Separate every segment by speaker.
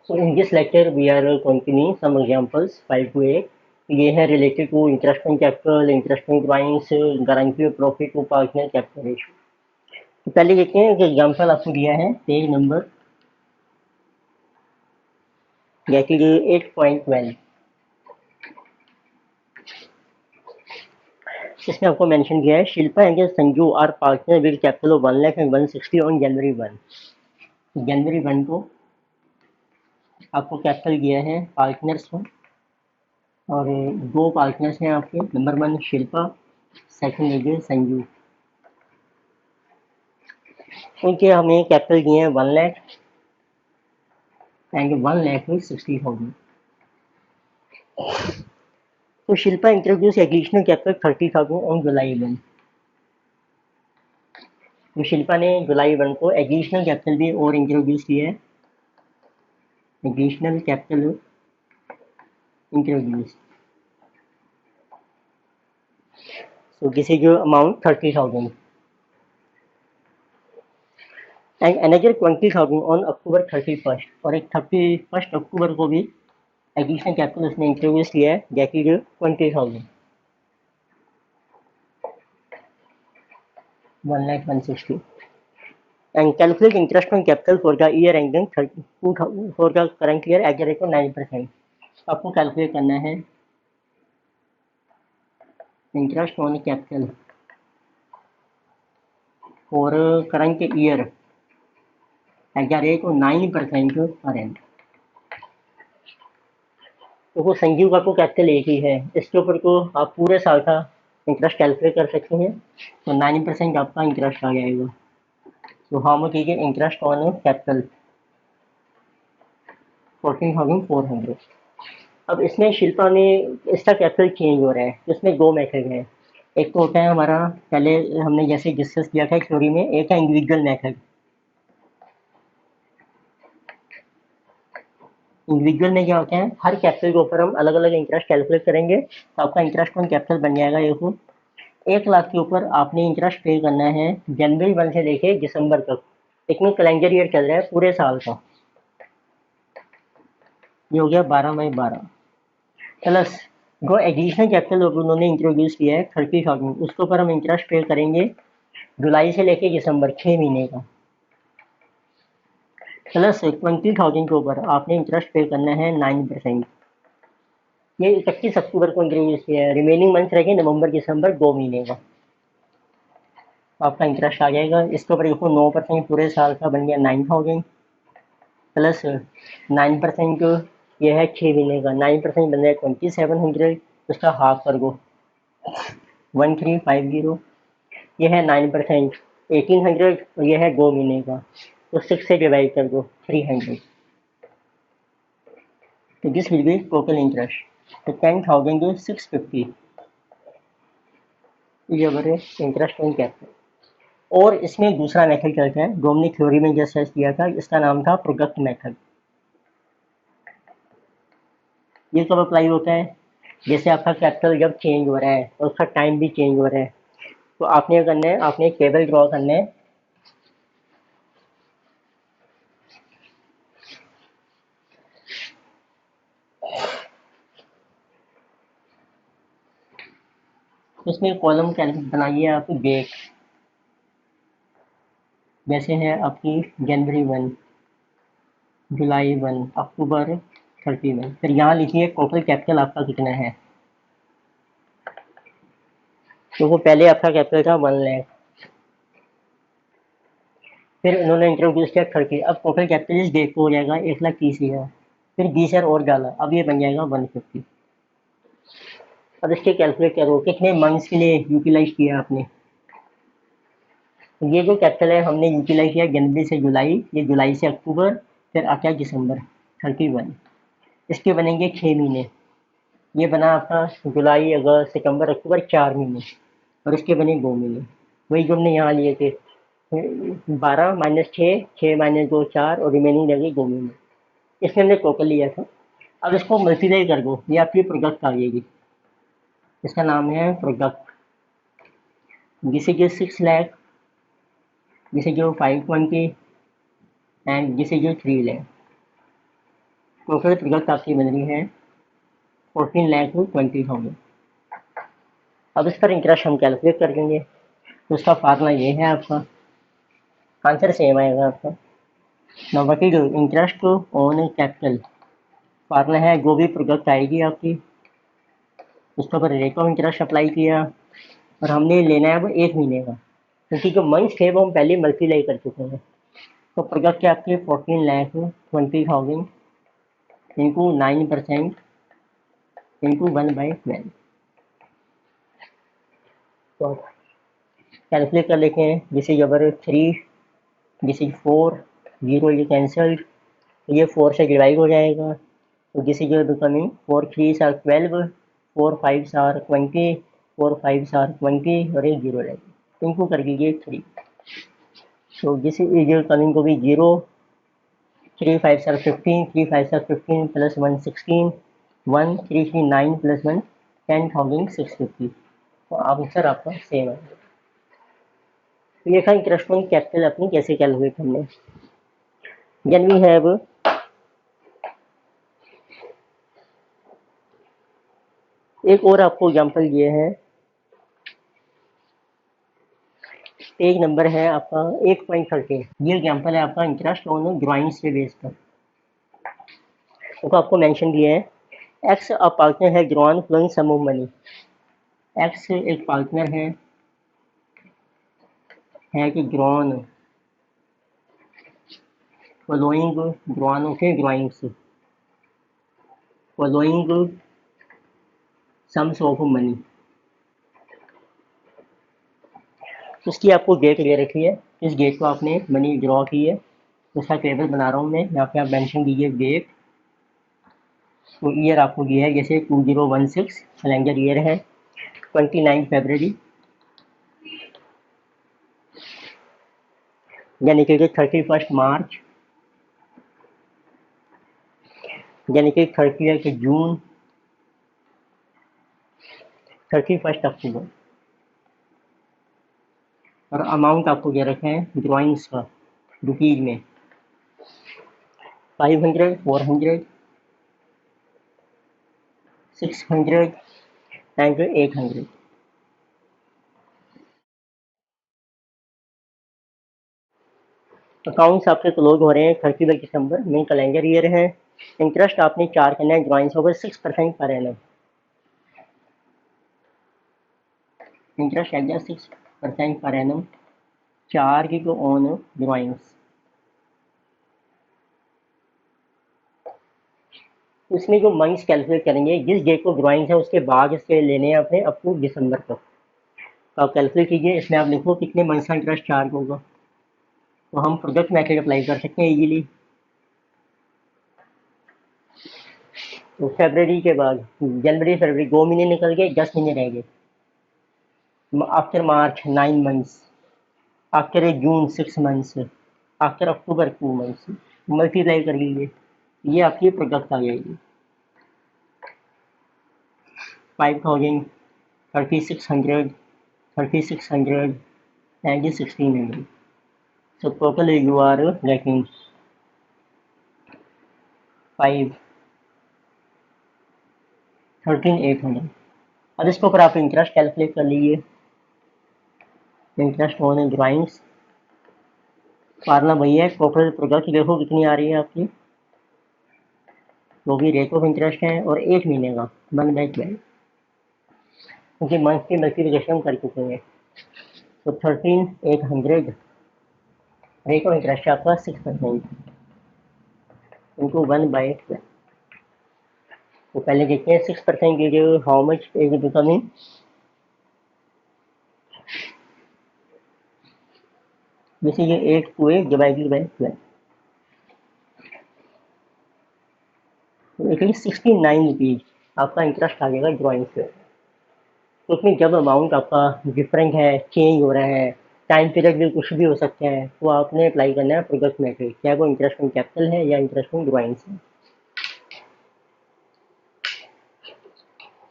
Speaker 1: So in this lecture, we are continuing some examples 5 to 8. ये है related to interest on capital, interest on drawings, guarantee of profit to partner capital ratio. तो पहले देखते हैं कि example आपको दिया है पेज नंबर दैट इज 8.12. इसमें आपको मेंशन किया है Shilpa and Sanju are partner with capital of 1 lakh and 160 on January 1. जनवरी 1 को आपको कैपिटल दिया है पार्टनर्स में और दो पार्टनर्स हैं आपके. नंबर 1 शिल्पा, सेकंड है संजू. उनके हमें कैपिटल दिए हैं 1 लाख एंड 1,60,000. तो Shilpa introduce additional capital 30,000 on July 1. तो शिल्पा ने जुलाई 1 को एडिशनल कैपिटल भी और इंट्रोड्यूस किया है. Additional capital introduce. So this is your amount 30,000 and another 20,000 on October 31st. और एक 31 अक्टूबर को भी एडिशनल कैपिटल उसने इंट्रोड्यूस किया है that is 20,000. 1,60,000 and calculate interest on capital for the year ending 30 for the current year at the rate of 9%. आपको calculate करना है interest on capital for current year eight the rate of 9% पर and. तो वो संजीव का को capital एक ही है, इसके ऊपर को आप पूरे साल का इंटरेस्ट कैलकुलेट कर सकते हैं. तो 9% आपका इंटरेस्ट आ जाएगा. तो how much is interest on capital 14,400. अब इसमें शिल्पा में इसका कैपिटल चेंज हो रहा है. इसमें दो मेथड हैं. एक तो होता है हमारा पहले हमने जैसे डिस्कस किया था थ्योरी में, एक है इंडिविजुअल मेथड. इंडिविजुअल में क्या होता है हर कैपिटल के ऊपर हम अलग अलग इंटरेस्ट कैलकुलेट करेंगे. तो आपका इंटरेस्ट ऑन कैपिटल बन जाएगा. देखो 1 लाख के ऊपर आपने इंटरेस्ट पे करना है जनवरी 1 से लेके दिसंबर तक. इसमें कैलेंडर ईयर चल रहा है पूरे साल का. ये हो गया 12/12 प्लस जो एडिशनल कैपिटल उन्होंने इंट्रोड्यूस किया है 30,000, उसके ऊपर हम इंटरेस्ट पे करेंगे जुलाई से लेके दिसंबर 6 महीने का. प्लस 20,000 के ऊपर आपने इंटरेस्ट पे करना है 9%. ये 31 अक्टूबर को इंट्रोड्यूस किया है. रिमेनिंग मंथ रहेंगे नवंबर दिसंबर 2 महीने का. आपका इंटरेस्ट आ जाएगा. इसके ऊपर देखो 9% पूरे साल का बन गया 9,000 प्लस 9% ये है 6 महीने का. 9% बन जाए 2,700. उसका हाफ कर दो 1,350. ये है 9% 1,800 और ये है 2 महीने का. तो 6 से डिवाइड कर दो 300. तो this will be total interest. तो 10,650 ये हमारे इंटरेस्ट ऑन कैपिटल. और इसमें दूसरा मेथड चलता है जो हमने थ्योरी में जैसे किया था. इसका नाम था प्रोडक्ट मेथड. ये कब अप्लाई होता है जैसे आपका कैपिटल जब चेंज हो रहा है और उसका टाइम भी चेंज हो रहा है. तो आपने क्या करना है, आपने एक टेबल ड्रॉ करना है. इसमें कॉलम बनाइए आप डेट. जैसे है आपकी जनवरी 1, जुलाई 1, अक्टूबर 31. फिर यहाँ लिखिए टोटल कैपिटल आपका कितना है. तो वो पहले आपका कैपिटल था 1 लाख. फिर उन्होंने इंट्रोड्यूस किया 30. अब टोटल कैपिटल इस डेट को हो जाएगा 1,30,000. फिर 20,000 और डाला. अब ये बन जाएगा 150. अब इसके कैलकुलेट करो कितने मंथ्स के लिए यूटिलाइज किया आपने. ये जो कैपिटल है हमने यूटिलाइज किया जनवरी से जुलाई, ये जुलाई से अक्टूबर, फिर आता है दिसंबर 31. इसके बनेंगे 6 महीने. ये बना आपका जुलाई अगस्त सितंबर अक्टूबर 4 महीने. और इसके बने 2 महीने. वही जो हमने यहाँ लिए थे 12 माइनस 6, 6 माइनस 2 4 और रिमेनिंग लगी 2 महीने. इसमें हमने टोटल लिया था. अब इसको मल्टीप्लाई कर दो, ये आपकी प्रोडक्ट आ जाएगी. इसका नाम है प्रोडक्ट. जिसे जो 6 लाख, जिसे जो 520 एंड जिसे जो 3 लाख. टोटल प्रोडक्ट आपकी बन रही है 14,20,000। अब इस पर इंटरेस्ट हम कैलकुलेट कर देंगे। तो उसका फार्मूला ये है, आपका आंसर सेम आएगा आपका। Now what is interest on capital, formula है जो भी प्रोडक्ट आएगी आपकी उसके ऊपर रेट ऑफ इंटरेस्ट अप्लाई किया, और हमने लेना है वो 1 महीने का, क्योंकि जो मंथ्स थे वो हम पहले मल्टीप्लाई कर चुके हैं। तो प्रोडक्ट क्या आपके 14,20,000 इंटू 9% इंटू 1/12। तो कैलकुलेट कर लेते हैं। This is our 3, this is 4, 0 ये कैंसल्ड, तो ये 4 से डिवाइड हो जाएगा। तो this is becoming 4 3s are 12, 4 5s are 20, 4 5s are 20 और एक 0 रहेगी। इनको कर दीजिए 3। So this is coming to be 0, 3 5s are 15, 3 5s are 15 plus 1 16, 1 3 3 9 plus 1 10,650। तो आंसर आपका सेम है। तो ये था इंटरेस्ट ऑन कैपिटल अपनी कैसे कैलकुलेट हमने। देन वी हैव एक और आपको एग्जांपल ये है, पेज नंबर है आपका 8.13। ये एग्जांपल है आपका इंटरेस्ट ऑन ड्राइंग्स के बेस पर। तो आपको मेंशन दिया है एक्स अ पार्टनर है drawn following sum of money. X एक पार्टनर है कि drawn following drawn okay drawings following sums of money। उसकी आपको डेट दे रखी है, इस डेट को आपने मनी ड्रॉ की है, उसका टेबल बना रहा हूँ मैं यहाँ पे। आप मेंशन कीजिए डेट। तो ईयर आपको दिया है जैसे 2016, कैलेंडर ईयर है 29 फरवरी, यानी कि 31 मार्च, यानी कि 30 जून, 31 अक्टूबर। और अमाउंट आपको दे रखे हैं ड्राइंग्स का रुपीज में 500, 400, 600 एंड 800। अकाउंट्स आपके क्लोज हो रहे हैं 31 दिसंबर में, कैलेंडर ईयर है। इंटरेस्ट आपने 4 करना है drawings over 6% per annum. Interest eight 6% per annum, 4 की को ऑन ड्राइंग्स। इसमें जो मंथ्स कैलकुलेट करेंगे, जिस डेट को ड्राइंग्स है उसके बाद इसके लेने हैं अपने अप टू दिसंबर तक। तो आप कैलकुलेट कीजिए, इसमें आप लिखो कितने मंथ्स का इंटरेस्ट चार्ज होगा। तो हम प्रोडक्ट मेथड अप्लाई कर सकते हैं इजीली। तो फरवरी के बाद जनवरी फरवरी 2 महीने निकल गए, 10 महीने रह गए। After March 9 months, after June 6 months, after October 2 months। Multiply कर लीजिए, ये आपकी प्रोडक्ट आ जाएगी 5,000, 3,600, 3,600 and 1,600। So total you are getting 5 13,800। अब इसके ऊपर आप इंटरेस्ट कैलकुलेट कर लीजिए। इंटरेस्ट ऑन ड्राइंग्स फार्मूला वही है, टोटल प्रोडक्ट देखो कितनी आ रही है आपकी, वो भी रेट ऑफ इंटरेस्ट है, और 1 महीने का 1/12, क्योंकि मंथ की मल्टीप्लिकेशन हम कर चुके हैं। तो 13,800 रेट ऑफ इंटरेस्ट है आपका 6% इंटू 1/12। तो पहले देखते हैं 6% की जो हाउ मच इज बिकमिंग। जैसे ये 8 to 8 डिवाइडेड बाई 12, तो इट इज 69 रुपीज आपका इंटरेस्ट आ जाएगा ड्राइंग से। तो उसमें जब अमाउंट आपका डिफरेंट है, चेंज हो रहा है, टाइम पीरियड भी कुछ भी हो सकता है, तो आपने अप्लाई करना है प्रोडक्ट मेथड, चाहे वो इंटरेस्ट ऑन कैपिटल है या इंटरेस्ट ऑन ड्राइंग्स है।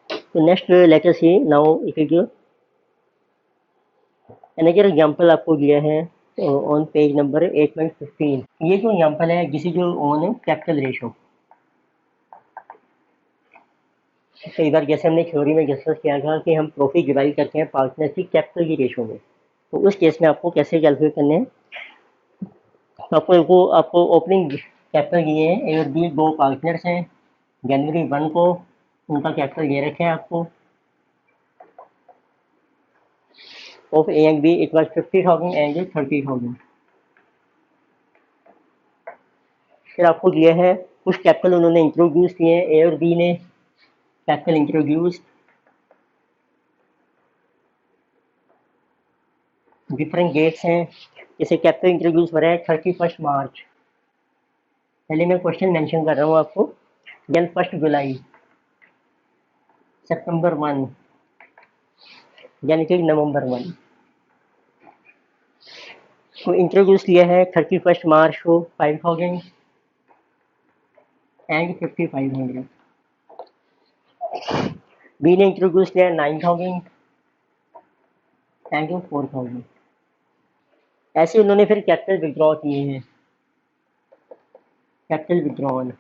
Speaker 1: तो next letter C now it is another example आपको दिया है ऑन पेज नंबर 8.15। ये जो एग्जांपल है this is on capital ratio. कई बार जैसे हमने थ्योरी में डिस्कस किया था कि हम प्रॉफिट डिवाइड करते हैं पार्टनर की कैपिटल की रेशो में, तो उस केस में आपको कैसे कैलकुलेट करने हैं। तो आपको ओपनिंग कैपिटल दिए हैं, ए और बी दो पार्टनर्स हैं, जनवरी 1 को उनका कैपिटल दे रखे हैं आपको, of A and B it was 50,000 and 30,000। फिर आपको दिया है कुछ कैपिटल उन्होंने इंट्रोड्यूस किए हैं, ए और बी ने कैपिटल इंट्रोड्यूस, डिफरेंट डेट्स हैं, जैसे कैपिटल इंट्रोड्यूस हो रहा है 31 मार्च। पहले मैं क्वेश्चन मेंशन कर रहा हूँ आपको, देन 1 जुलाई, September 1, यानी कि November 1 को इंट्रोड्यूस किया है 31 मार्च को 5,000 एंड 5,500। बी ने इंट्रोड्यूस किया है 9,000 एंड 4,000। ऐसे उन्होंने फिर कैपिटल विड्रॉ किए हैं, कैपिटल विड्रॉल,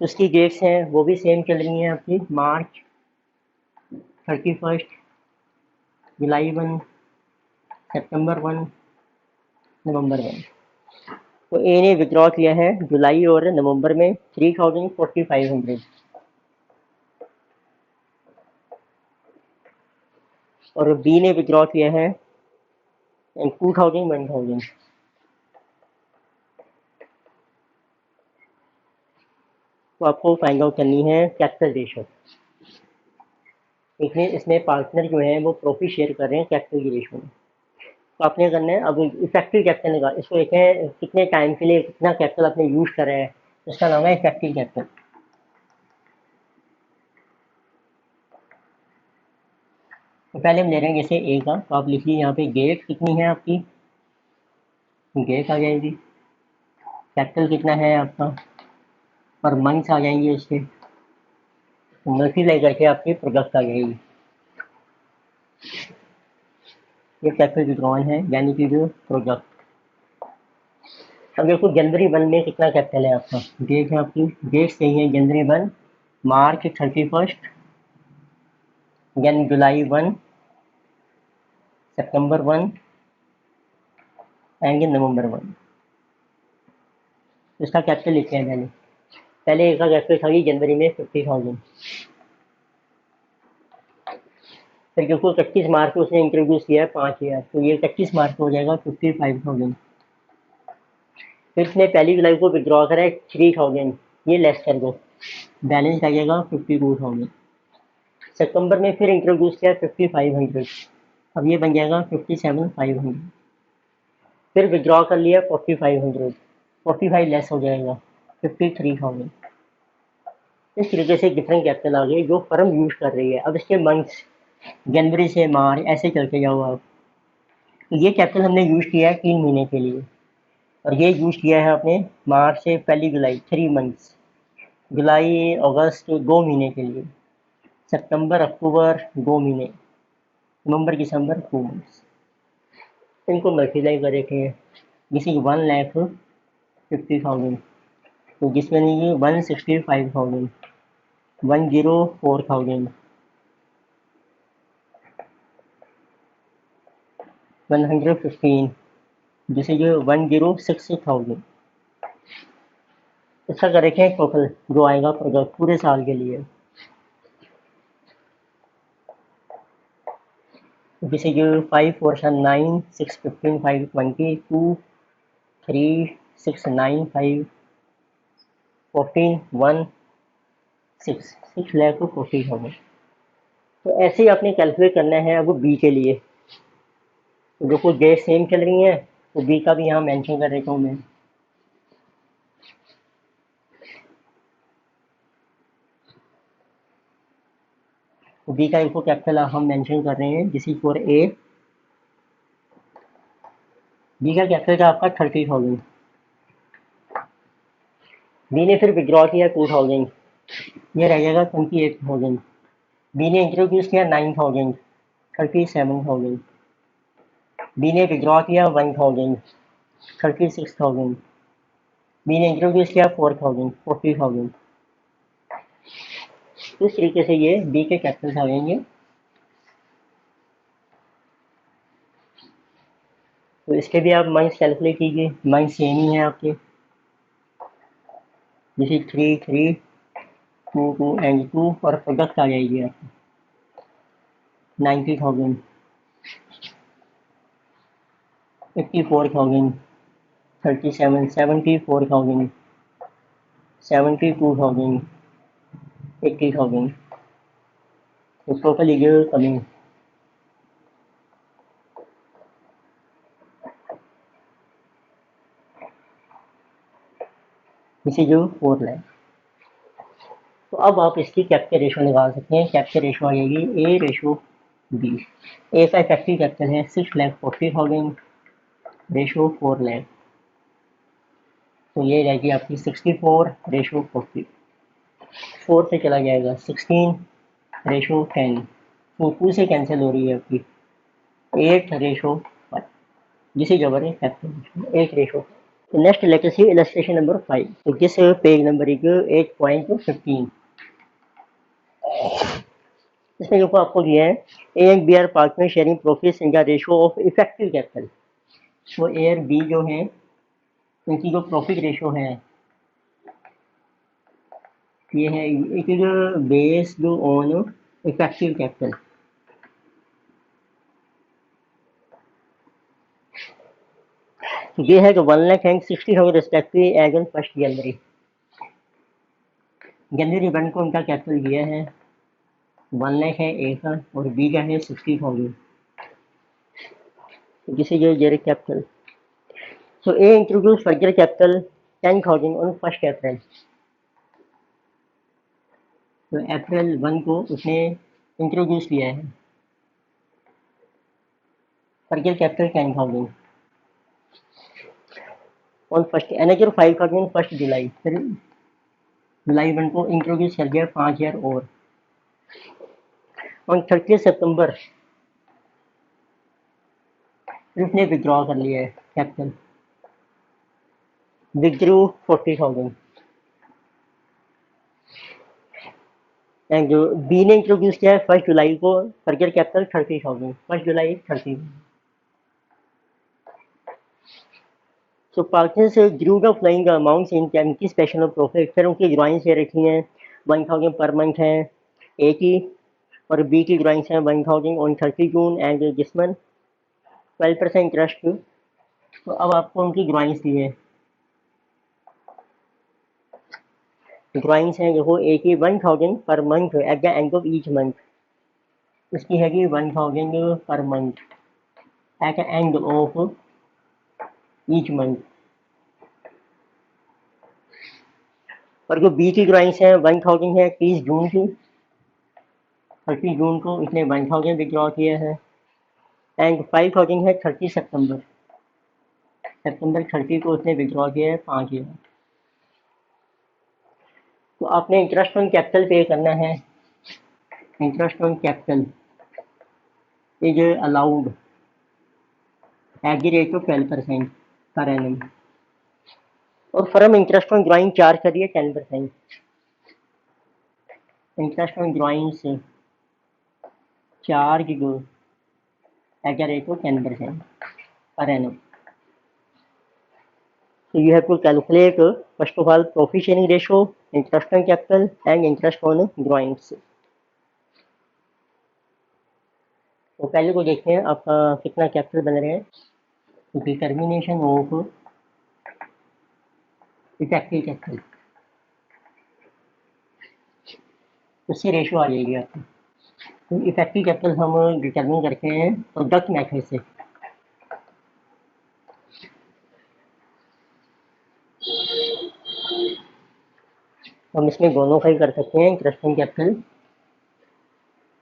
Speaker 1: उसकी डेट्स हैं वो भी सेम चल रही हैं आपकी, मार्च 31, July 1, September 1, November 1। तो ए ने विड्रॉ किया है जुलाई और नवंबर में 3,000 और बी ने विड्रॉ किया है 2,000 1,000। तो आपको फाइंड आउट करनी है कैपिटल रेशो। इसमें इसमें पार्टनर जो है वो प्रॉफिट शेयर कर रहे हैं कैपिटल की रेशो में। तो आपने करना है अब इफेक्टिव कैपिटल का, इसको देखें कितने टाइम के लिए कितना कैपिटल आपने यूज करा है, इसका नाम है इफेक्टिव कैपिटल। तो पहले हम ले रहे हैं जैसे ए का, तो आप लिख लीजिए यहाँ पे डेट कितनी है आपकी, डेट आ जाएगी, कैपिटल कितना है आपका, और मंथ्स आ जाएंगे इसके, मल्टीप्लाई करके आपकी प्रोडक्ट आ जाएगी। ये कैपिटल विड्रॉल है यानी कि जो प्रोडक्ट। अब देखो January 1 में कितना कैपिटल है आपका, डेट है आपकी, डेट सही है January 1, March 31, then July 1, September 1 and November 1। इसका कैपिटल लिखते हैं पहले, पहले इसका कैपिटल था ये जनवरी में 50,000, फिर क्योंकि 31 मार्च को उसने इंट्रोड्यूस किया है 5 ईयर, तो ये 31 मार्च को हो जाएगा 55,000। फिर इसने 1 जुलाई को विड्रॉ करा है 3,000, ये लेस कर दो, बैलेंस आ जाएगा 52,000। सितंबर में फिर इंट्रोड्यूस किया 5,500, अब ये बन जाएगा 57,500। फिर विड्रॉ कर लिया 4,500, 45 लेस हो जाएगा 53,000। इस तरीके से डिफरेंट कैपिटल आ गए जो फर्म यूज कर रही है। अब इसके मंथ्स जनवरी से मार्च ऐसे चलते जाओ आप। तो ये कैपिटल हमने यूज किया है 3 महीने के लिए, और ये यूज किया है आपने मार्च से 1 जुलाई 3 मंथ्स, जुलाई अगस्त 2 महीने के लिए, सितंबर अक्टूबर 2 महीने, नवंबर दिसंबर 2 मंथ्स। इनको मल्टीप्लाई कर रखे हैं, जिसकी 1,50,000, तो जिसमें नहीं 165,000, 104,000, 115, जिसे जो 106,000। इसका कर रखे हैं टोटल जो आएगा प्रोडक्ट पूरे साल के लिए, जिसे जो 5 4 9 6 15 5 20 2 3 6 9 5 14 1 6 लाख को 40,000। तो ऐसे ही आपने कैलकुलेट करना है अब बी के लिए। तो जो कुछ डेट सेम चल रही हैं तो बी का भी यहाँ मेंशन कर देता हूँ मैं। तो बी का इनको कैपिटल हम मेंशन कर रहे हैं, जिसी फॉर ए, बी का कैपिटल का आपका 30,000। बी ने फिर विड्रॉ किया 2,000, ये रह जाएगा 28,000। बी ने इंट्रोड्यूस किया 9,000, 37,000। बी ने विड्रॉ किया 1,000, 36,000। बी ने इंट्रोड्यूस किया 4,000, 40,000। उस तरीके से ये बी के कैपिटल्स आ जाएंगे। तो इसके भी आप माइनस कैलकुलेट कीजिए, माइनस सेम ही है आपके, जैसे 3 3 2 2 एंड 2 और प्रोडक्ट आ जाएगी आपकी 90,000, 84,000, 37, 74,000, 72,000, 80,000। तो टोटल ये कमिंग इसी जो 4 लाख। तो अब आप इसकी कैपिटल रेशो निकाल सकते हैं। कैपिटल रेशो आ जाएगी ए रेशो बी। ए का इफेक्टिव कैपिटल है 6,40,000 रेशो 4 लाख, तो ये रहेगी आपकी 64 रेशो 40। 4 से चला जाएगा 16 रेशो 10, तो 2 से कैंसिल हो रही है आपकी 8 रेशो 5, जिसे जबर है capital 8 ratio. Next let us see illustration number 5। तो दिस पेज नंबर इज 8.15। इसमें जो आपको दिया है A and B are partner sharing profits in the ratio of effective capital. तो ए और बी जो है इनकी जो प्रॉफिट रेशियो है ये है, it is based on effective capital. ये है कि 1,60,000 रिस्पेक्टिव एज ऑन 1 जनवरी। जनवरी 1 को उनका कैपिटल दिया है 1 लाख है ए का और बी का है 60,000, जिसे ये direct capital. So A introduce further capital 10,000 on 1 अप्रैल। तो अप्रैल 1 को उसने इंट्रोड्यूस किया है फर्दर कैपिटल 10,000 ऑन 1 अनदर 5,000 1 जुलाई। फिर जुलाई 1 को इंट्रोड्यूस कर दिया 5,000 और ऑन 30 सितंबर फिर उसने विड्रॉ कर लिया है कैपिटल, विथड्रू 40,000। एंड जो बी ने इंट्रोड्यूस किया है 1 जुलाई को फर्दर कैपिटल 30,000, 1 जुलाई 30। So partners grew the flying amounts in कैमिकी स्पेशल प्रॉफिट। फिर उनकी ड्राइंग्स ये रखी हैं 1,000 पर मंथ है ए की, और बी की ड्राइंग्स हैं 1,000 on 30 June and this month 12% interest. तो अब आपको उनकी ड्राइंग्स दी है, ड्राइंग्स हैं देखो ए की 1,000 पर month at the end of each month, इसकी है कि 1,000 पर month at the end of each month. और जो बी की ड्राइंग्स हैं 1,000 है 30 जून की, 30 जून को इसने 1,000 विड्रॉ किया है एंड 5,000 है 30 सितंबर, सितंबर 30 को उसने विड्रॉ किया है 5,000। तो आपने इंटरेस्ट ऑन कैपिटल पे करना है। Interest on capital is allowed at the rate of 12% पर एनम, और firm interest on drawing charge कर रही है 10%। इंटरेस्ट ऑन ड्राइंग से चार्ज दो at the rate of 10% per annum. So you have to calculate first of all profit sharing ratio, interest on capital and interest on drawings. तो पहले को देखते हैं आपका कितना कैपिटल बन रहे हैं। डिटर्मिनेशन ऑफ इफेक्टिव कैपिटल, उससे रेशो आ जाएगी आपकी। तो इफेक्टिव कैपिटल हम डिटर्मिन करते हैं प्रोडक्ट मेथड से। हम इसमें दोनों का ही कर सकते हैं, इंटरेस्ट ऑन कैपिटल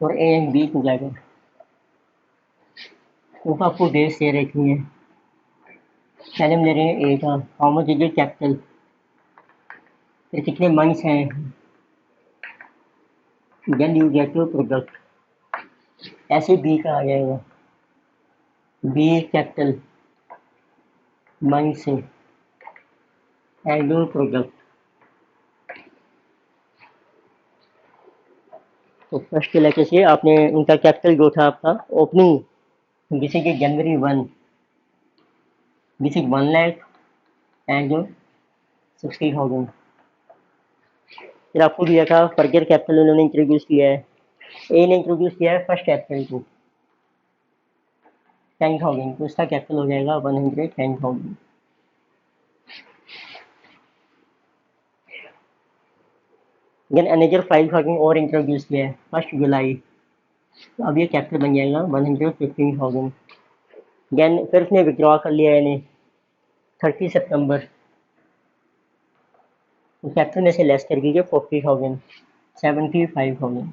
Speaker 1: और ए एंड बी टुगेदर। तो आपको बेस दे रखी है, पहले हम ले रहे हैं ए का, हाउ मच इज कैपिटल, फिर कितने मंथ्स हैं, then you get your product. ऐसे बी का आ जाएगा, B capital months and your product. तो फर्स्ट के लेके से आपने उनका कैपिटल जो था आपका ओपनिंग जिसे कि जनवरी 1 जिसे 1 लाख एंड 60,000। फिर आपको दिया था फर्दर कैपिटल उन्होंने इंट्रोड्यूस किया है। ए ने इंट्रोड्यूस किया है 1 अप्रैल को 10,000, तो इसका कैपिटल हो जाएगा 110,000। देन अनेजर 5,000 और इंट्रोड्यूस किया है 1 जुलाई, तो अब ये कैपिटल बन जाएगा 115,000। देन फिर उसने विड्रॉ कर लिया है इन्हें 30 सितंबर, तो कैपिटल में से लेस कर दीजिए 40,000, 75,000।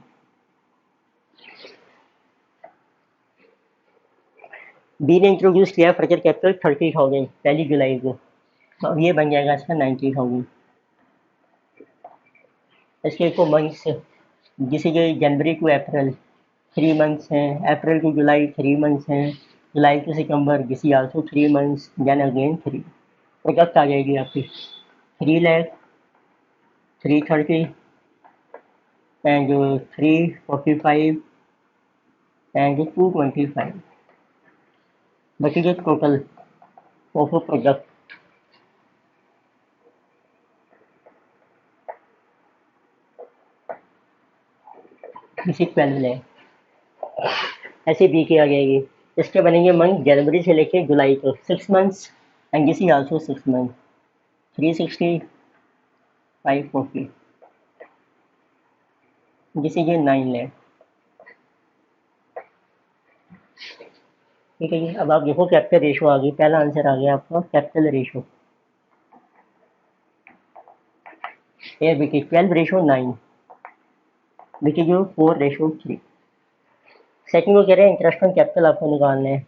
Speaker 1: बी ने इंट्रोड्यूस किया फर्दर कैपिटल 30,000 1 जुलाई को, तो अब ये बन जाएगा इसका 90,000। इसके को मंथ्स जैसे कि जनवरी टू अप्रैल 3 मंथ्स हैं, अप्रैल टू जुलाई 3 मंथ्स हैं, जुलाई टू सितंबर this is also 3 months, then again 3। Product आ जाएगी आपकी 3 लाख 330 एंड 345 एंड 225। बची जो टोटल ऑफ प्रोडक्ट इसी 12 लाख। ऐसे बी की आ जाएगी। इसके बनेंगे मंथ जनवरी से लेके जुलाई तक 6 months and this is also 6 month, 360 540 this is 9 lakh. ठीक है जी, अब आप देखो कैपिटल रेशो आ गई, पहला आंसर आ गया आपका कैपिटल रेशो। ये देखिए 12:9, देखिए जो 4:3। सेकंड वो कह रहे हैं इंटरेस्ट ऑन कैपिटल आपको निकालना है।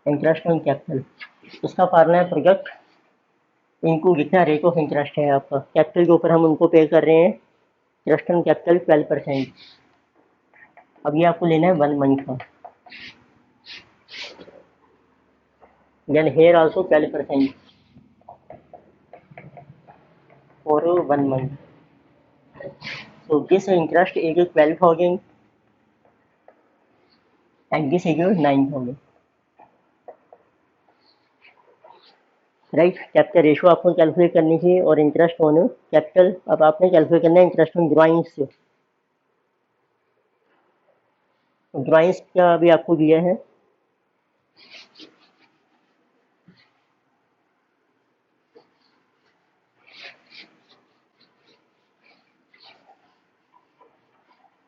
Speaker 1: इंटरेस्ट ऑन कैपिटल उसका फार्मूला है प्रोडक्ट इनटू जितना रेट ऑफ इंटरेस्ट है आपका कैपिटल के ऊपर हम उनको पे कर रहे हैं इंटरेस्ट ऑन कैपिटल 12%। अब ये आपको लेना है 1 मंथ का, then here also 12% for 1 month. So this interest is 12,000 and this is 9,000। Right, capital ratio आपको कैलकुलेट करनी चाहिए और इंटरेस्ट ऑन कैपिटल अब आपने कैलकुलेट करना है इंटरेस्ट ऑन ड्राइंग्स। ड्राइंग्स का भी आपको दिया है,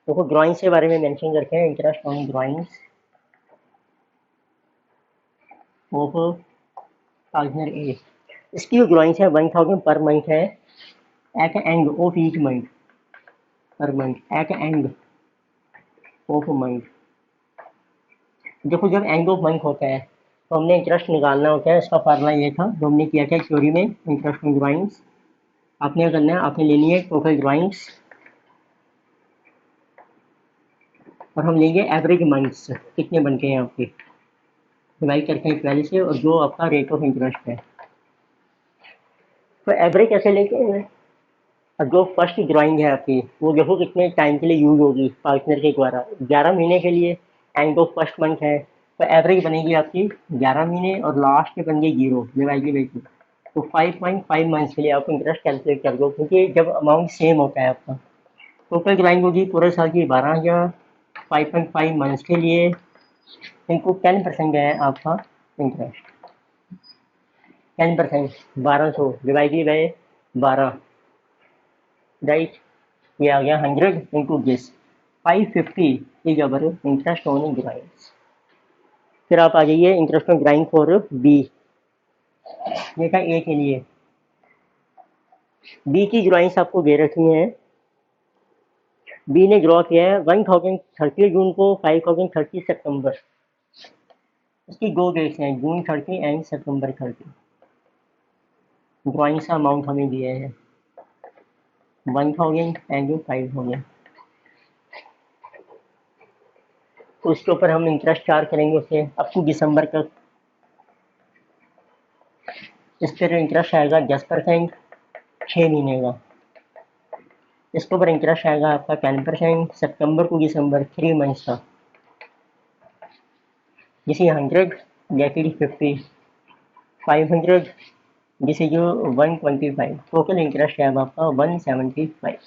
Speaker 1: देखो ड्राइंग्स के बारे में मेंशन करके हैं interest on drawings of partner A. इसकी जो ड्राइंग्स है 1,000 पर मंथ है at end of each month, पर month at end of month. देखो जब एंड ऑफ मंथ होता है तो हमने इंटरेस्ट निकालना होता है, इसका फार्मूला ये था जो हमने किया था थ्योरी में इंटरेस्ट ऑन ड्राइंग्स। आपने क्या करना है, आपने लेनी है टोटल ड्राइंग्स और हम लेंगे एवरेज मंथ्स कितने बनते हैं आपके, डिवाइड करते हैं 12 से और जो आपका रेट ऑफ इंटरेस्ट है। तो एवरेज कैसे लेके हैं, और जो फर्स्ट ड्राइंग है आपकी वो देखो कितने टाइम के लिए यूज होगी पार्टनर के द्वारा, 11 महीने के लिए एंड ऑफ फर्स्ट मंथ है, तो एवरेज बनेगी आपकी 11 महीने और लास्ट में बन गई 0 डिवाइड बाई 2, तो 5.5 मंथ्स के लिए आप इंटरेस्ट कैलकुलेट कर दो क्योंकि जब अमाउंट सेम होता है आपका टोटल ड्राइंग होगी पूरे साल की 12,000, 5.5 मंथ्स के लिए इनको 10% है आपका इंटरेस्ट, 10% 1200 डिवाइडेड बाई 12, राइट, ये आ गया 100 into this 550 is our interest on drawings. फिर आप आ जाइए interest on drawing for B, ये था ए के लिए। बी की ड्राइंग्स आपको दे रखी हैं, बी ने ड्रॉ किया है 1,030 जून को 5,030 सितंबर, इसकी 2 डेट्स हैं जून 30 एंड सितंबर 30। ड्राइंग्स का अमाउंट हमें दिया है 1,000 एंड 5,000, तो उसके ऊपर हम इंटरेस्ट चार्ज करेंगे उसे अप टू दिसंबर तक। इस पर इंटरेस्ट आएगा 10% 6 महीने का, इसके ऊपर इंटरेस्ट आएगा आपका 10% सितंबर टू दिसंबर 3 मंथ्स का। This is 100, that is 50, 500, this is 125। Total interest आएगा आपका 175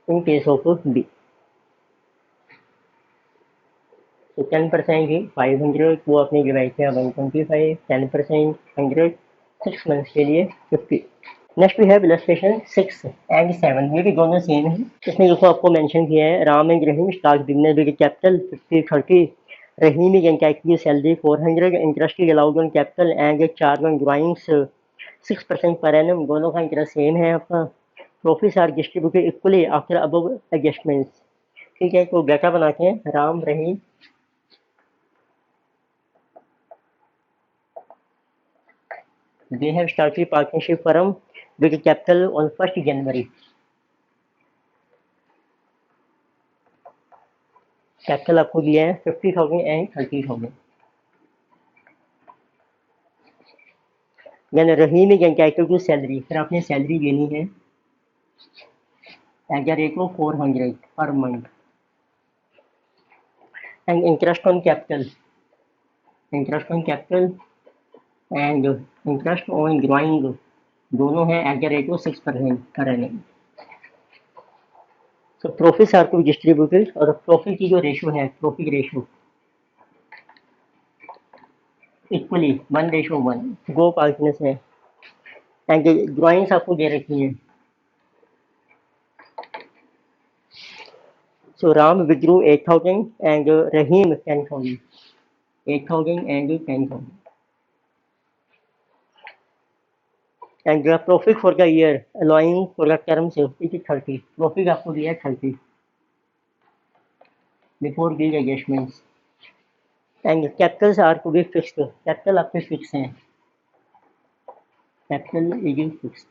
Speaker 1: इन केस ऑफ बी। तो 10% ही 500 वो अपनी डिवाइड किया 125, 10% 100, 6 मंथ्स के लिए 50। Next we have illustration 6 and 7, ये भी दोनों सेम है। इसमें देखो आपको मेंशन किया है Ram and Rahim start business with capital 50-30, Rahim can calculate salary 400, interest is allowed on capital and charge on drawings 6% per annum. दोनों का इंटरेस्ट सेम है आपका। Profits are distributed equally after above adjustments. ठीक है, तो डाटा बनाते हैं Ram Rahim. They have started partnership firm with capital on 1st January. Capital आपको दिया है 50,000 and 30,000। Then Rahim is entitled to salary, फिर आपने सैलरी लेनी है at the rate of 400 per month. And interest on capital, interest on capital and interest on drawing दोनों है at the rate of 6% per annum. So profits are to distributed, और profit की जो ratio है, profit ratio equally 1:1, go partners है। And drawings आपको दे रखी है। So Ram withdrew 8,000 and Rahim 10,000. 8,000 and 10,000. And the profit for the year allowing for the terms is 30. Profit आपको दिया है 30 before these adjustments. And capitals are to be fixed. Capital आपके fix हैं. Capital is fixed.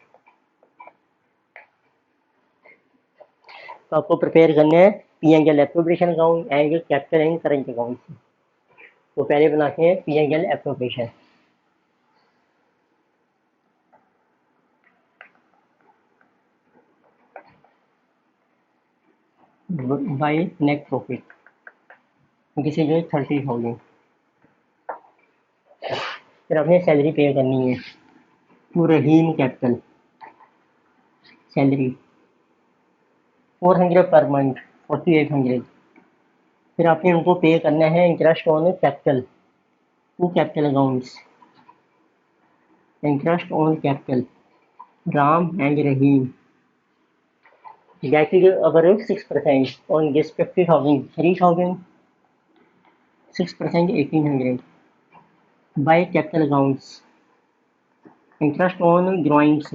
Speaker 1: तो आपको prepare करने हैं P&L appropriation account and capital and current account. तो पहले बनाते हैं P&L appropriation. By net profit, this is 30,000। फिर आपने सैलरी पे करनी है to Rahim capital, salary 400 per month, 4800। फिर आपने उनको पे करना है interest on capital, to capital accounts, interest on capital Ram and Rahim, that is our 6% on this 50,000 3,000, 6% 1800 by capital accounts, interest on drawings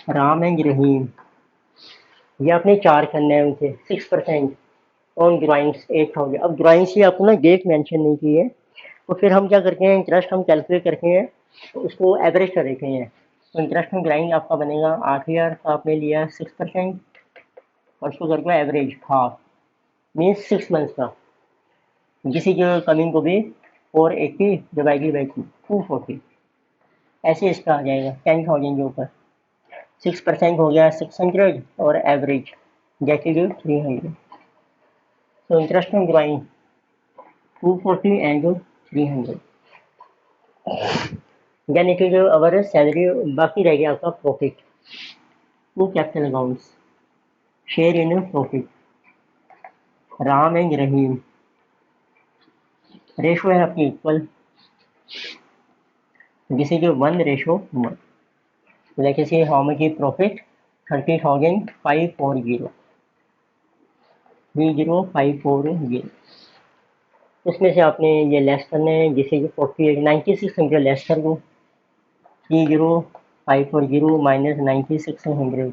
Speaker 1: Ram and Rahim, ये आपने चार्ज करना है उनसे 6% ऑन ड्राइंग्स 8,000। अब ड्राइंग्स की आपको ना डेट मेंशन नहीं की है, तो फिर हम क्या करते हैं इंटरेस्ट हम कैलकुलेट करते हैं तो उसको एवरेज कर देते हैं। तो इंटरेस्ट में ड्राइंग आपका बनेगा 8,000 का, आपने लिया 6% और उसको करके एवरेज हाफ मीन्स 6 मंथ्स का, जिसी जो कमिंग को भी 480 डिवाइडेड बाई 240, ऐसे इसका आ जाएगा 10,000 के ऊपर 6% हो गया 600 और एवरेज दैट इज 300। तो इंटरेस्ट में drawing 240 and 300। Then it is our salary, बाकी रह गया आपका profit to capital accounts, share in profit Ram and Rahim, ratio है आपकी इक्वल, दिस इज 1:1। लेके से हाउ मच इज प्रॉफिट 30,540 30,540। उसमें से आपने ये लेस करना है, जिसे 48 9600 लेस कर दो, 30,540 minus 9600,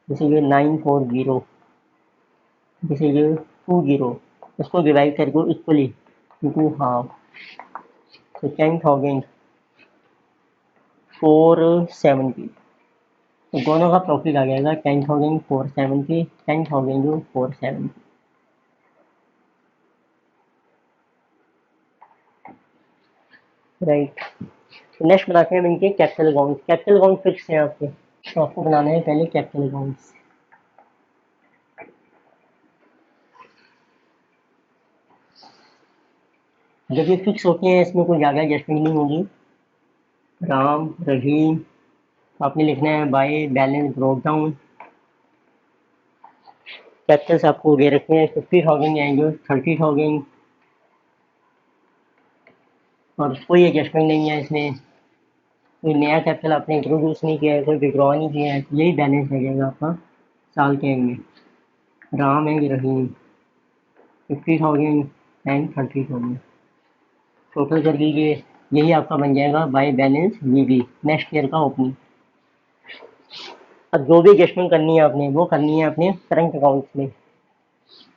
Speaker 1: this is 940, this is 20, इसको डिवाइड कर दो इक्वली इंटू हाफ, तो 10,470। तो दोनों का प्रॉफिट आ जाएगा 10,470, 10,470। राइट, नेक्स्ट बनाते हैं इनके capital account. Capital account fix है आपके, तो आपको बनाना है पहले कैपिटल अकाउंट्स। जब ये फिक्स होती हैं इसमें कोई ज़्यादा एडजस्टमेंट नहीं होगी। राम रहीम आपने लिखना है by balance broke down. Capitals आपको दे रखे हैं 50,000 आएंगे 30,000 और कोई एडजस्टमेंट नहीं है इसमें। कोई नया कैपिटल आपने इंट्रोड्यूस नहीं किया है, कोई विड्रॉ नहीं किया है, यही बैलेंस लगेगा आपका साल के एंड में। Ram and Rahim 50,000 and 30,000 total कर लीजिए, यही आपका बन जाएगा by balance BB next year का ओपनिंग। अब जो भी एडजस्टमेंट करनी है आपने वो करनी है अपने करंट अकाउंट्स में।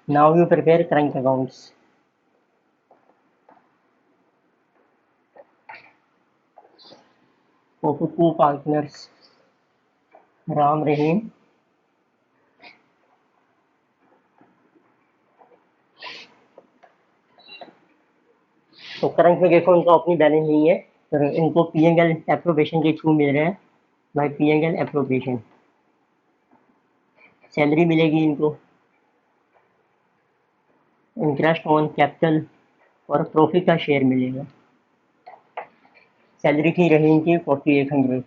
Speaker 1: Now you prepare current accounts. Of two partners Ram Rahim तो करंट में देखो इनका अपनी बैलेंस नहीं है, तो इनको पीएनएल एप्रोप्रिएशन के थ्रू मिल रहा है बाय पीएनएल एप्रोप्रिएशन। सैलरी मिलेगी इनको, इंटरेस्ट ऑन कैपिटल और प्रॉफिट का शेयर मिलेगा। सैलरी थी रहीम की 4800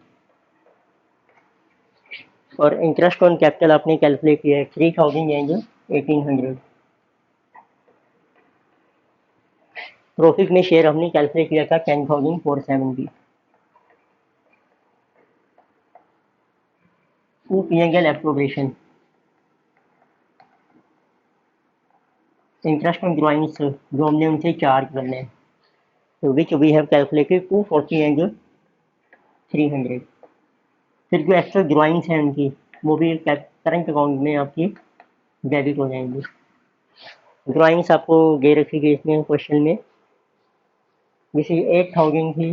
Speaker 1: और इंटरेस्ट ऑन कैपिटल आपने कैलकुलेट किया है 3000 जाएंगे 1800। प्रॉफिट में शेयर हमने कैलकुलेट किया था 10,470। To PNL appropriation interest on drawings जो हमने उनसे चार्ज करने हैं, तो which we have calculated 240 and 300। फिर जो एक्स्ट्रा ड्राइंग्स हैं उनकी वो भी करंट अकाउंट में आपकी डेबिट हो जाएंगी। ड्राइंग्स आपको दे रखी गई इसमें क्वेश्चन में, जैसे 8,000 थी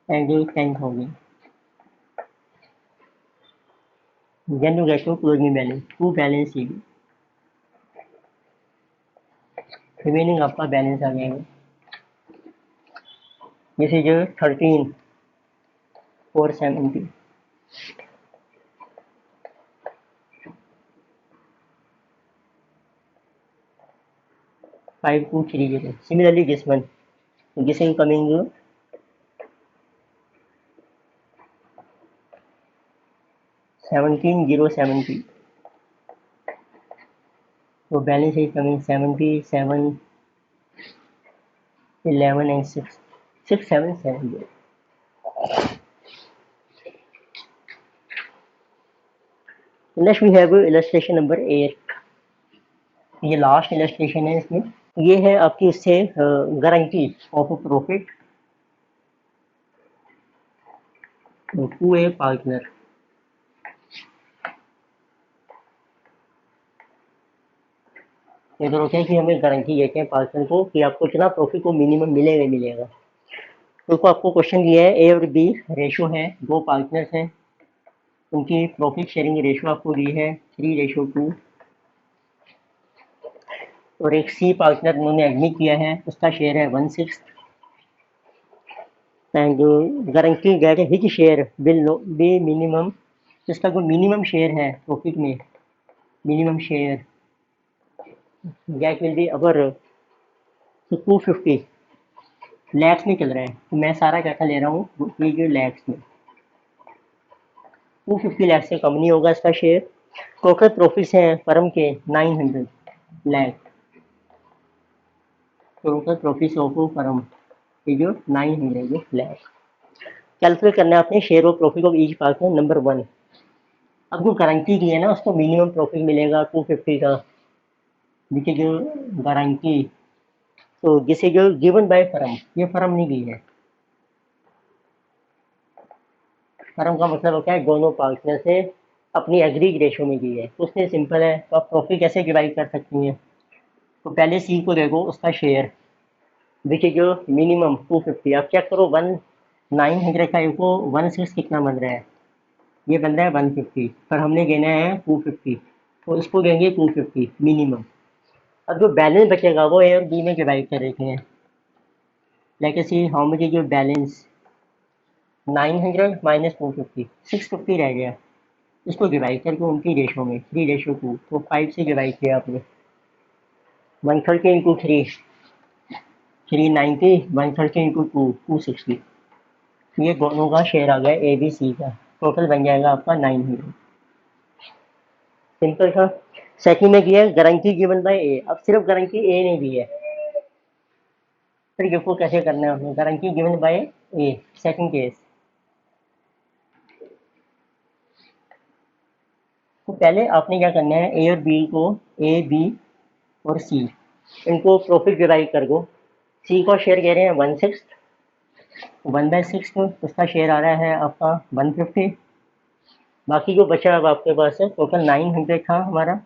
Speaker 1: and 10,000। Then you get to closing balance to balance sheet, remaining आपका बैलेंस आ जाएगा। जैसे जो 13,470 5,230। Similarly this one, this is coming 17,070, so balance is coming 77, 11 and 6,770। Next we have illustration number 8, ये लास्ट इलस्ट्रेशन है इसमें। ये है आपकी इससे guarantee of profit to a partner. ये तो होता है कि हमें गारंटी देते हैं पार्टनर को कि आपको इतना प्रॉफिट को मिनिमम मिलेगा मिलेगा। तो आपको क्वेश्चन दिया है ए और बी रेशो है, दो पार्टनर्स हैं, उनकी प्रॉफिट शेयरिंग रेशो आपको दी है 3:2 और एक सी पार्टनर उन्होंने एडमिट किया है, उसका शेयर है 1/6 and guarantee that his share will be minimum, इसका जो मिनिमम शेयर है प्रॉफिट में, minimum share that will be our 250 lakhs में चल रहा है, तो मैं सारा कैसा ले रहा हूँ ये लैक्स में, 250 लैक्स से कम नहीं होगा इसका शेयर। टोटल प्रॉफिट्स हैं फर्म के 900 lakh, total profits of firm ये जो 900 लैख। कैलकुलेट करना है आपने share of profit of each partner number 1। अब जो गारंटी की है ना उसको मिनिमम प्रॉफिट मिलेगा 250 का, जिसकी जो गारंटी तो जिसे जो गिवन बाय फर्म, ये फर्म नहीं दी है। फर्म का मतलब होता है दोनों पार्टनर से अपनी एग्रीड रेशो में दी है, उसने सिंपल है। तो आप प्रॉफिट कैसे डिवाइड कर सकती हैं, तो पहले सी को देखो उसका शेयर विच इज जो मिनिमम 250, आप चेक करो 900 का को 1/6 कितना बन रहा है, ये बन रहा है 150 पर हमने देना है 250, तो इसको देंगे 250 मिनिमम। अब जो बैलेंस बचेगा वो ए और बी में डिवाइड कर देते हैं, लेके see how much is your balance 900 minus 250 650 रह गया, इसको डिवाइड करके उनकी रेशो में 3:2, तो 5 से डिवाइड किया आपने 130 इंटू 3 390 130 इंटू 260। ये दोनों का शेयर आ गया ए बी सी का, टोटल बन जाएगा आपका 900। सिंपल था। सेकंड में किया गारंटी गिवन बाय ए, अब सिर्फ गारंटी ए ने दी है, फिर देखो कैसे करना है हमें। Guarantee given by A, second case. तो पहले आपने क्या करना है, ए और बी को, ए बी और सी, इनको प्रॉफिट डिवाइड कर दो। सी का शेयर कह रहे हैं 1/6, 1/6 में उसका शेयर आ रहा है आपका 150। बाकी जो बचा अब आपके पास है, टोटल 900 था हमारा,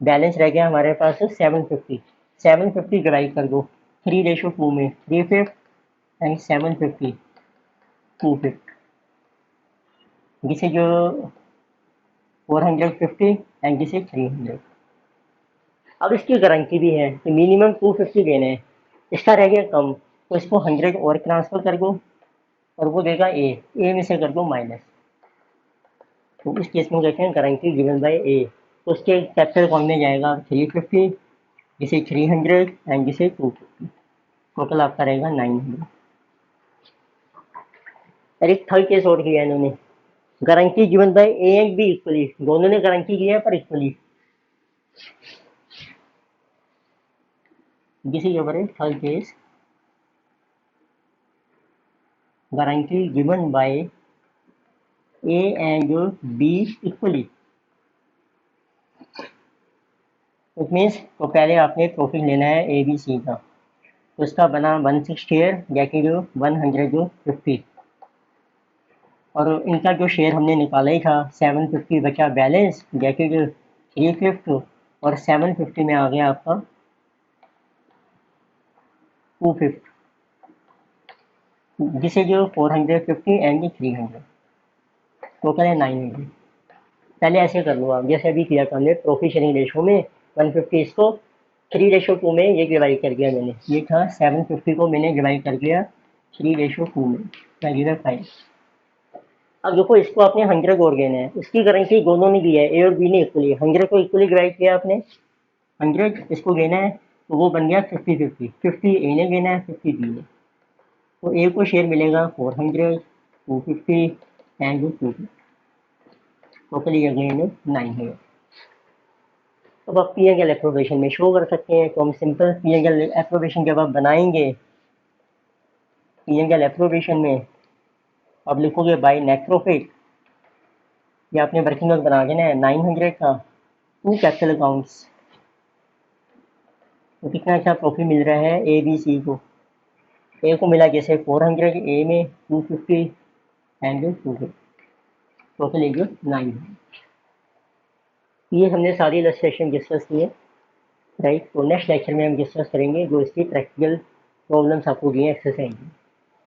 Speaker 1: बैलेंस रह गया हमारे पास 750। 750 डिवाइड कर दो 3:2 में, 3/5 एंड 750 2/5, जिसे जो 450 एंड जिसे 300। अब इसकी गारंटी भी है कि मिनिमम 250 देने हैं, इसका रह गया कम, तो इसको 100 और ट्रांसफर कर दो और वो देगा ए में से कर दो माइनस। तो इस केस में कहते हैं गारंटी गिवन बाय ए, तो उसके कैपिटल फॉर्म में जाएगा 350, जिसे 300 एंड जिसे 250, टोटल आपका रहेगा 900। और एक थर्ड केस और किया इन्होंने, guarantee given by A and be equally, दोनों ने गारंटी किया है पर equally. This is our third case, guarantee given by A and be equally. It means तो पहले आपने प्रॉफिट लेना है ए बी सी का, तो उसका बना 1/6 शेयर जैके जो 150, और इनका जो शेयर हमने निकाला ही था 750 बचा बैलेंस, जैके जो 3/5 और 750 में आ गया आपका 2/5, जिसे जो 450 एंड 300, टोटल है 900। पहले ऐसे कर लो आप, जैसे अभी किया था हमने प्रॉफिट शेयरिंग रेशो में 150, इसको 3:2 में ये डिवाइड कर दिया मैंने, ये था 750 को मैंने डिवाइड कर दिया 3:2 में, 5। अब देखो इसको आपने 100 और देना है, उसकी गारंटी दोनों ने दी है, ए और बी ने इक्वली, 100 को इक्वली डिवाइड किया आपने, 100 इसको देना है, तो वो बन गया 50-50, 50 ए ने देना है 50 बी ने, तो ए को शेयर मिलेगा 400, 250 एंड 250, टोटली अगेन 900। अब आप पी एन एल एप्रोवेशन में शो कर सकते हैं, तो हम simple P N L appropriation जब आप बनाएंगे, पी एन एल एप्रोवेशन में अब लिखोगे बाय नेट प्रॉफिट, ये आपने वर्किंग नोट बना देना है 900 का, टू कैपिटल अकाउंट्स, तो कितना अच्छा प्रॉफिट मिल रहा है ए बी सी को। ए को मिला जैसे 400, ए में 250 एंड 250, टोटल एक 900। ये हमने सारी इलस्ट्रेशन डिस्कस किए, राइट। तो नेक्स्ट लेक्चर में हम डिस्कस करेंगे जो इसकी प्रैक्टिकल प्रॉब्लम्स आपको दिए एक्सरसाइज।